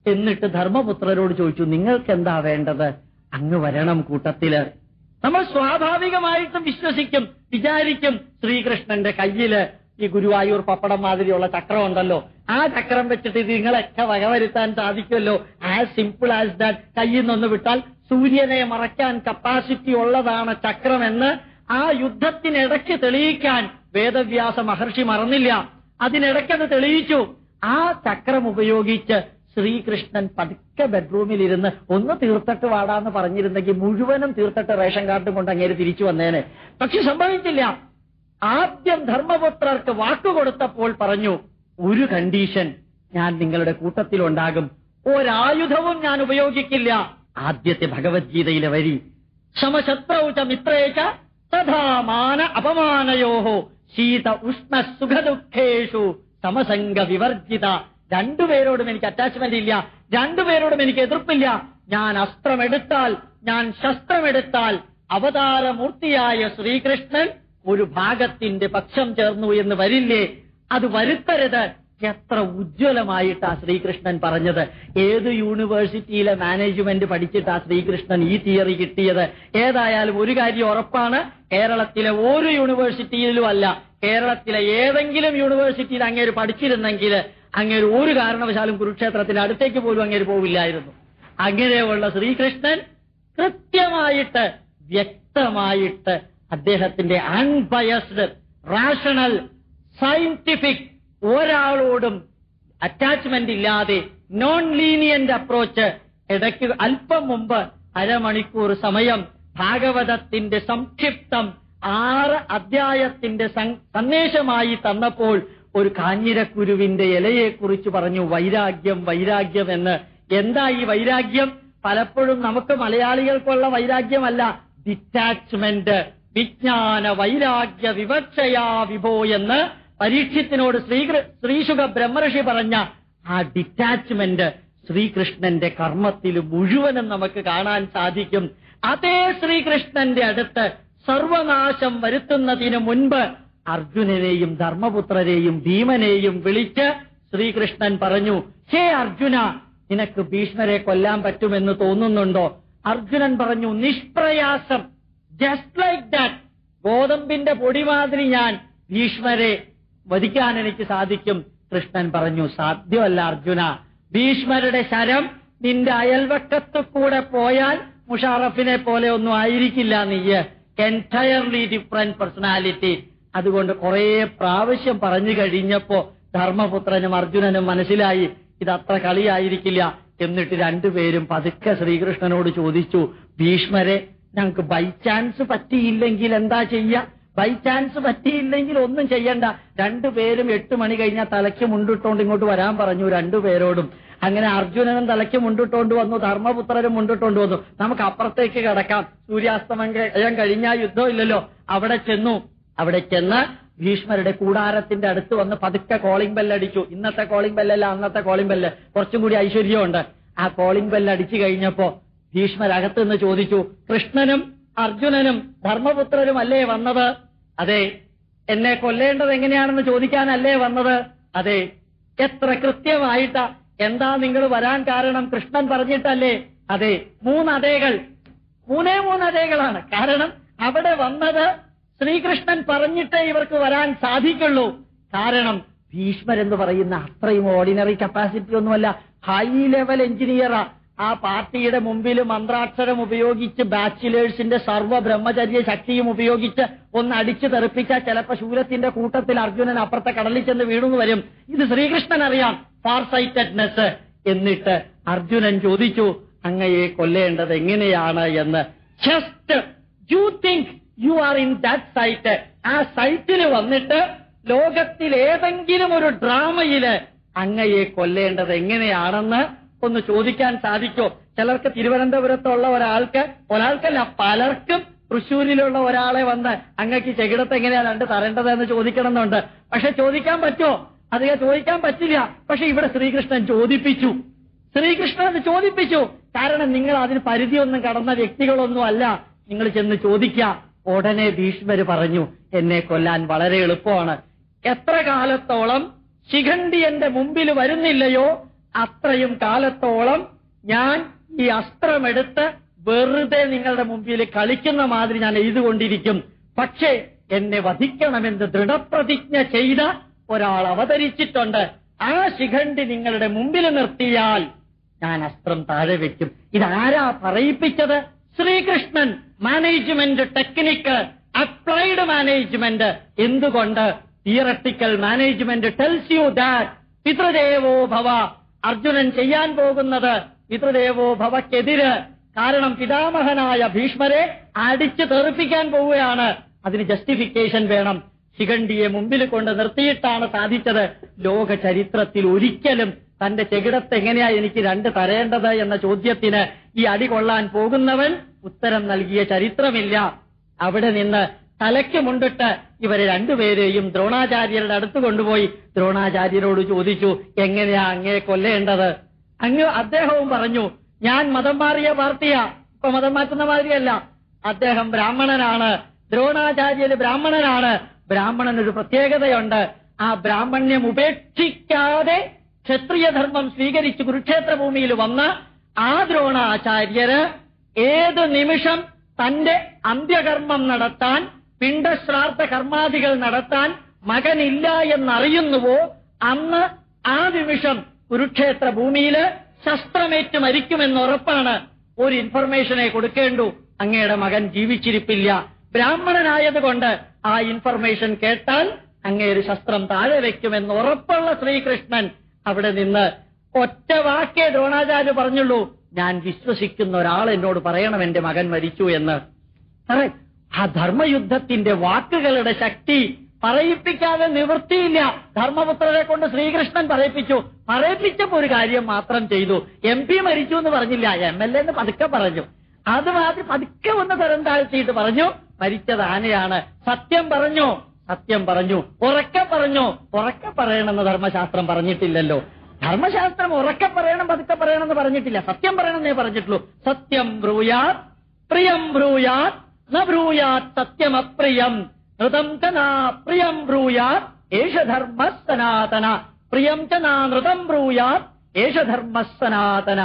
എന്നിട്ട് ധർമ്മപുത്രരോട് ചോദിച്ചു, നിങ്ങൾക്ക് എന്താ വേണ്ടത്? അങ്ങ് വരണം കൂട്ടത്തില്. നമ്മൾ സ്വാഭാവികമായിട്ടും വിചാരിക്കും ശ്രീകൃഷ്ണന്റെ കയ്യില് ഈ ഗുരുവായൂർ പപ്പടം മാതിരിയുള്ള ചക്രം ഉണ്ടല്ലോ, ആ ചക്രം വെച്ചിട്ട് ഇത് നിങ്ങളൊക്കെ വകവരുത്താൻ സാധിക്കുമല്ലോ. As simple as that. കയ്യിൽ നിന്നൊന്ന് വിട്ടാൽ സൂര്യനെ മറയ്ക്കാൻ കപ്പാസിറ്റി ഉള്ളതാണ് ചക്രമെന്ന് ആ യുദ്ധത്തിനിടയ്ക്ക് തെളിയിക്കാൻ വേദവ്യാസ മഹർഷി മറന്നില്ല. അതിനിടയ്ക്കത് തെളിയിച്ചു. ആ ചക്രം ഉപയോഗിച്ച് ശ്രീകൃഷ്ണൻ പതുക്കെ ബെഡ്റൂമിലിരുന്ന് ഒന്ന് തീർത്തിട്ട് വാടാന്ന് പറഞ്ഞിരുന്നെങ്കിൽ മുഴുവനും തീർത്തിട്ട് റേഷൻ കാർഡും കൊണ്ട് അങ്ങേര് തിരിച്ചു വന്നേനെ. പക്ഷെ സംഭവിച്ചില്ല. ആദ്യം ധർമ്മപുത്രർക്ക് വാക്കുകൊടുത്തപ്പോൾ പറഞ്ഞു, ഒരു കണ്ടീഷൻ, ഞാൻ നിങ്ങളുടെ കൂട്ടത്തിലുണ്ടാകും, ഒരായുധവും ഞാൻ ഉപയോഗിക്കില്ല. ആദ്യത്തെ ഭഗവത്ഗീതയിലെ വരി, സമശത്രൗച മിത്രേച തഥാമാന അപമാനയോഹോ ശീത ഉഷ്ണ സുഖദുഃഖേഷു സമസംഗ വിവർജിത. രണ്ടുപേരോടും എനിക്ക് അറ്റാച്ച്മെന്റ് ഇല്ല, രണ്ടുപേരോടും എനിക്ക് എതിർപ്പില്ല. ഞാൻ അസ്ത്രമെടുത്താൽ, ഞാൻ ശസ്ത്രമെടുത്താൽ അവതാരമൂർത്തിയായ ശ്രീകൃഷ്ണൻ ഒരു ഭാഗത്തിന്റെ പക്ഷം ചേർന്നു എന്ന് വരില്ലേ? അത് വരുത്തരുത്. എത്ര ഉജ്ജ്വലമായിട്ടാ ശ്രീകൃഷ്ണൻ പറഞ്ഞത്. ഏത് യൂണിവേഴ്സിറ്റിയിലെ മാനേജ്മെന്റ് പഠിച്ചിട്ടാ ശ്രീകൃഷ്ണൻ ഈ തിയറി കിട്ടിയത്? ഏതായാലും ഒരു കാര്യം ഉറപ്പാണ്, കേരളത്തിലെ ഒരു യൂണിവേഴ്സിറ്റിയിലും അല്ല, കേരളത്തിലെ ഏതെങ്കിലും യൂണിവേഴ്സിറ്റിയിൽ അങ്ങേര് പഠിച്ചിരുന്നെങ്കിൽ അങ്ങേര് ഒരു കാരണവശാലും കുരുക്ഷേത്രത്തിന്റെ അടുത്തേക്ക് പോലും അങ്ങേര് പോവില്ലായിരുന്നു. അങ്ങനെയുള്ള ശ്രീകൃഷ്ണൻ കൃത്യമായിട്ട് വ്യക്തമായിട്ട് അദ്ദേഹത്തിന്റെ അൺബയസ്ഡ്, റാഷണൽ, സയന്റിഫിക്, ഒരാളോടും അറ്റാച്ച്മെന്റ് ഇല്ലാതെ നോൺ ലീനിയന്റ് അപ്രോച്ച്. ഇടയ്ക്ക് അല്പം മുമ്പ് അരമണിക്കൂർ സമയം ഭാഗവതത്തിന്റെ സംക്ഷിപ്തം 6 അധ്യായത്തിന്റെ സന്ദേശമായി തന്നപ്പോൾ ഒരു കാഞ്ഞിരക്കുരുവിന്റെ ഇലയെക്കുറിച്ച് പറഞ്ഞു, വൈരാഗ്യം, വൈരാഗ്യം എന്ന്. എന്താ ഈ വൈരാഗ്യം? പലപ്പോഴും നമുക്ക് മലയാളികൾക്കുള്ള വൈരാഗ്യമല്ല, ഡിറ്റാച്ച്മെന്റ്. വിജ്ഞാന വൈരാഗ്യ വിവക്ഷയാ വിഭോ എന്ന് പരീക്ഷത്തിനോട് ശ്രീശുക ബ്രഹ്മർഷി പറഞ്ഞ ആ ഡിറ്റാച്ച്മെന്റ് ശ്രീകൃഷ്ണന്റെ കർമ്മത്തിൽ മുഴുവനും നമുക്ക് കാണാൻ സാധിക്കും. അതേ ശ്രീകൃഷ്ണന്റെ അടുത്ത് സർവനാശം വരുത്തുന്നതിന് മുൻപ് അർജുനനെയും ധർമ്മപുത്രരെയും ഭീമനെയും വിളിച്ച് ശ്രീകൃഷ്ണൻ പറഞ്ഞു, ഹേ അർജുന, നിനക്ക് ഭീഷ്മരെ കൊല്ലാൻ പറ്റുമെന്ന് തോന്നുന്നുണ്ടോ? അർജുനൻ പറഞ്ഞു, നിഷ്പ്രയാസം, ജസ്റ്റ് ലൈക്ക് ദാറ്റ്, ഗോതമ്പിന്റെ പൊടിമാതിരി ഞാൻ ഭീഷ്മരെ വധിക്കാൻ എനിക്ക് സാധിക്കും. കൃഷ്ണൻ പറഞ്ഞു, സാധ്യമല്ല അർജുന. ഭീഷ്മരുടെ ശരം നിന്റെ അയൽവക്കത്തു കൂടെ പോയാൽ മുഷാറഫിനെ പോലെ ഒന്നും ആയിരിക്കില്ല നീ. Entirely different personality. അതുകൊണ്ട് കുറെ പ്രാവശ്യം പറഞ്ഞു കഴിഞ്ഞപ്പോ ധർമ്മപുത്രനും അർജുനനും മനസ്സിലായി ഇതത്ര കളിയായിരിക്കില്ല. എന്നിട്ട് രണ്ടുപേരും പതുക്കെ ശ്രീകൃഷ്ണനോട് ചോദിച്ചു, ഭീഷ്മരെ ഞങ്ങൾക്ക് ബൈ ചാൻസ് പറ്റിയില്ലെങ്കിൽ എന്താ ചെയ്യ? ബൈ ചാൻസ് പറ്റിയില്ലെങ്കിൽ ഒന്നും ചെയ്യണ്ട. രണ്ടുപേരും 8 മണി കഴിഞ്ഞാൽ തലയ്ക്ക് മുണ്ടിട്ടോണ്ട് ഇങ്ങോട്ട് വരാൻ പറഞ്ഞു രണ്ടുപേരോടും. അങ്ങനെ അർജുനനും തലയ്ക്ക് മുണ്ടിട്ടോണ്ട് വന്നു, ധർമ്മപുത്രനും മുണ്ടിട്ടോണ്ട് വന്നു. നമുക്ക് അപ്പുറത്തേക്ക് കിടക്കാം, സൂര്യാസ്തമയം കഴിഞ്ഞാൽ യുദ്ധം ഇല്ലല്ലോ. അവിടെ ചെന്ന് ഭീഷ്മരുടെ കൂടാരത്തിന്റെ അടുത്ത് വന്ന് പതുക്കെ കോളിംഗ് ബെല്ലടിച്ചു. ഇന്നത്തെ കോളിംഗ് ബെല്ലല്ല, അന്നത്തെ കോളിംഗ് ബെല്ല്, കുറച്ചും കൂടി ഐശ്വര്യമുണ്ട്. ആ കോളിംഗ് ബെല്ലടിച്ചു കഴിഞ്ഞപ്പോ ഭീഷ്മരകത്ത് നിന്ന് ചോദിച്ചു, കൃഷ്ണനും അർജുനനും ധർമ്മപുത്രരും അല്ലേ വന്നത്? അതെ. എന്നെ കൊല്ലേണ്ടത് എങ്ങനെയാണെന്ന് ചോദിക്കാനല്ലേ വന്നത്? അതെ. എത്ര കൃത്യമായിട്ടാ. എന്താ നിങ്ങൾ വരാൻ കാരണം? കൃഷ്ണൻ പറഞ്ഞിട്ടല്ലേ? അതെ. 3 അതേകൾ, 3 അതേകളാണ്. കാരണം അവിടെ വന്നത് ശ്രീകൃഷ്ണൻ പറഞ്ഞിട്ടേ ഇവർക്ക് വരാൻ സാധിക്കുള്ളൂ. കാരണം ഭീഷ്മരെന്ന് പറയുന്ന അത്രയും ഓർഡിനറി കപ്പാസിറ്റി ഒന്നുമല്ല, ഹൈ ലെവൽ എഞ്ചിനീയറാ. ആ പാർട്ടിയുടെ മുമ്പിൽ മന്ത്രാക്ഷരം ഉപയോഗിച്ച് ബാച്ചിലേഴ്സിന്റെ സർവ്വ ബ്രഹ്മചര്യ ശക്തിയും ഉപയോഗിച്ച് ഒന്ന് അടിച്ചു തെറിപ്പിച്ചാൽ ചിലപ്പോ ശൂലത്തിന്റെ കൂട്ടത്തിൽ അർജുനൻ അപ്പുറത്തെ കടലിൽ ചെന്ന് വീണു വരും. ഇത് ശ്രീകൃഷ്ണൻ അറിയാം, ഫാർ സൈറ്റഡ്നെസ്. എന്നിട്ട് അർജുനൻ ചോദിച്ചു, അങ്ങയെ കൊല്ലേണ്ടത് എങ്ങനെയാണ് എന്ന്. Just you think you are in that site. ആ സൈറ്റിൽ വന്നിട്ട് ലോകത്തിൽ ഏതെങ്കിലും ഒരു ഡ്രാമയില് അങ്ങയെ കൊല്ലേണ്ടത് എങ്ങനെയാണെന്ന് ഒന്ന് ചോദിക്കാൻ സാധിക്കോ? ചിലർക്ക് തിരുവനന്തപുരത്തുള്ള ഒരാൾക്കല്ല, പലർക്കും തൃശ്ശൂരിലുള്ള ഒരാളെ വന്ന് അങ്ങക്ക് ചെകിടത്ത് എങ്ങനെയാണ് 2 തരേണ്ടതെന്ന് ചോദിക്കണമെന്നുണ്ട്. പക്ഷെ ചോദിക്കാൻ പറ്റുമോ? അധികം ചോദിക്കാൻ പറ്റില്ല. പക്ഷെ ഇവിടെ ശ്രീകൃഷ്ണൻ ചോദിപ്പിച്ചു. കാരണം നിങ്ങൾ അതിന് പരിധിയൊന്നും കടന്ന വ്യക്തികളൊന്നും അല്ല. നിങ്ങൾ ചെന്ന് ചോദിക്കുക. ഉടനെ ഭീഷ്മര് പറഞ്ഞു, എന്നെ കൊല്ലാൻ വളരെ എളുപ്പമാണ്. എത്ര കാലത്തോളം ശിഖണ്ഡി എന്റെ മുമ്പിൽ വരുന്നില്ലയോ അത്രയും കാലത്തോളം ഞാൻ ഈ അസ്ത്രമെടുത്ത് വെറുതെ നിങ്ങളുടെ മുമ്പിൽ കളിക്കുന്ന മാതിരി ഞാൻ എഴുതുകൊണ്ടിരിക്കും. പക്ഷേ എന്നെ വധിക്കണമെന്ന് ദൃഢപ്രതിജ്ഞ ചെയ്ത ഒരാൾ അവതരിച്ചിട്ടുണ്ട്. ആ ശിഖണ്ഡി നിങ്ങളുടെ മുമ്പിൽ നിർത്തിയാൽ ഞാൻ അസ്ത്രം താഴെ വെക്കും. ഇതാരാ പറയിപ്പിച്ചത്? Sreekrishnan. Management technique, applied management. എന്തുകൊണ്ട്? Theoretical management tells you that പിതൃദേവോ ഭവ. അർജുനൻ ചെയ്യാൻ പോകുന്നത് പിതൃദേവോ ഭവക്കെതിര്. കാരണം പിതാമഹനായ ഭീഷ്മരെ അടിച്ചു തെറിപ്പിക്കാൻ പോവുകയാണ്. അതിന് ജസ്റ്റിഫിക്കേഷൻ വേണം. ശിഖണ്ഡിയെ മുമ്പിൽ കൊണ്ട് നിർത്തിയിട്ടാണ് സാധിച്ചത്. ലോക ചരിത്രത്തിൽ ഒരിക്കലും തന്റെ ചെകിടത്ത് എങ്ങനെയാ എനിക്ക് 2 തരേണ്ടത് എന്ന ചോദ്യത്തിന് ഈ അടി കൊള്ളാൻ പോകുന്നവൻ ഉത്തരം നൽകിയ ചരിത്രമില്ല. അവിടെ നിന്ന് തലയ്ക്ക് മുണ്ടിട്ട് ഇവരെ രണ്ടുപേരെയും ദ്രോണാചാര്യരുടെ അടുത്ത് കൊണ്ടുപോയി ദ്രോണാചാര്യരോട് ചോദിച്ചു, എങ്ങനെയാ അങ്ങേ കൊല്ലേണ്ടത്? അദ്ദേഹവും പറഞ്ഞു, ഞാൻ മതം മാറിയ പാർട്ടിയാ. ഇപ്പൊ മതം മാറ്റുന്ന മാതിരിയല്ല. അദ്ദേഹം ബ്രാഹ്മണനാണ്. ദ്രോണാചാര്യര് ബ്രാഹ്മണനാണ്. ബ്രാഹ്മണനൊരു പ്രത്യേകതയുണ്ട്. ആ ബ്രാഹ്മണ്യം ഉപേക്ഷിക്കാതെ ക്ഷത്രിയധർമ്മം സ്വീകരിച്ച് കുരുക്ഷേത്ര ഭൂമിയിൽ വന്ന ആ ദ്രോണാചാര്യര് ഏത് നിമിഷം തന്റെ അന്ത്യകർമ്മം നടത്താൻ, പിണ്ടശ്രാദ്ധ കർമാദികൾ നടത്താൻ മകനില്ല എന്നറിയുന്നുവോ അന്ന് ആ നിമിഷം കുരുക്ഷേത്ര ഭൂമിയിൽ ശസ്ത്രമേറ്റ് മരിക്കുമെന്നുറപ്പാണ്. ഒരു ഇൻഫർമേഷനെ കൊടുക്കേണ്ടു, അങ്ങയുടെ മകൻ ജീവിച്ചിരിപ്പില്ല. ബ്രാഹ്മണനായതുകൊണ്ട് ആ ഇൻഫർമേഷൻ കേട്ടാൽ അങ്ങേര് ശസ്ത്രം താഴെ വയ്ക്കുമെന്ന് ഉറപ്പുള്ള ശ്രീകൃഷ്ണൻ അവിടെ നിന്ന് ഒറ്റ വാക്കേ ദ്രോണാചാര്യ പറഞ്ഞുള്ളൂ, ഞാൻ വിശ്വസിക്കുന്ന ഒരാൾ എന്നോട് പറയണം എന്റെ മകൻ മരിച്ചു എന്ന്. ആ ധർമ്മയുദ്ധത്തിന്റെ വാക്കുകളുടെ ശക്തി പറയിപ്പിക്കാതെ നിവൃത്തിയില്ല. ധർമ്മപുത്രരെ കൊണ്ട് ശ്രീകൃഷ്ണൻ പറയിപ്പിച്ചപ്പോ ഒരു കാര്യം മാത്രം ചെയ്തു. MP മരിച്ചു എന്ന് പറഞ്ഞില്ല, MLA എന്ന് പതുക്കെ പറഞ്ഞു. അത് മാതിരി പതുക്കെ ഒന്ന് തരം താഴ്ത്തിയിട്ട് പറഞ്ഞു, മരിച്ചത് ആനയാണ്. സത്യം പറഞ്ഞു. ഉറക്കെ പറയണമെന്ന് ധർമ്മശാസ്ത്രം പറഞ്ഞിട്ടില്ലല്ലോ. ധർമ്മശാസ്ത്രം ഉറക്കെ പറയണം, പതുക്കെ പറയണമെന്ന് പറഞ്ഞിട്ടില്ല. സത്യം പറയണമെന്നേ പറഞ്ഞിട്ടുള്ളൂ. സത്യം ബ്രൂയാത് പ്രിയം ബ്രൂയാത് ന ബ്രൂയാത് സത്യമപ്രിയം നൃതം ച നാ പ്രിയം ബ്രൂയാത് ഏഷ ധർമ്മ സനാതന. പ്രിയം ച നാ നൃതം ബ്രൂയാത് ഏഷ ധർമ്മ സനാതന.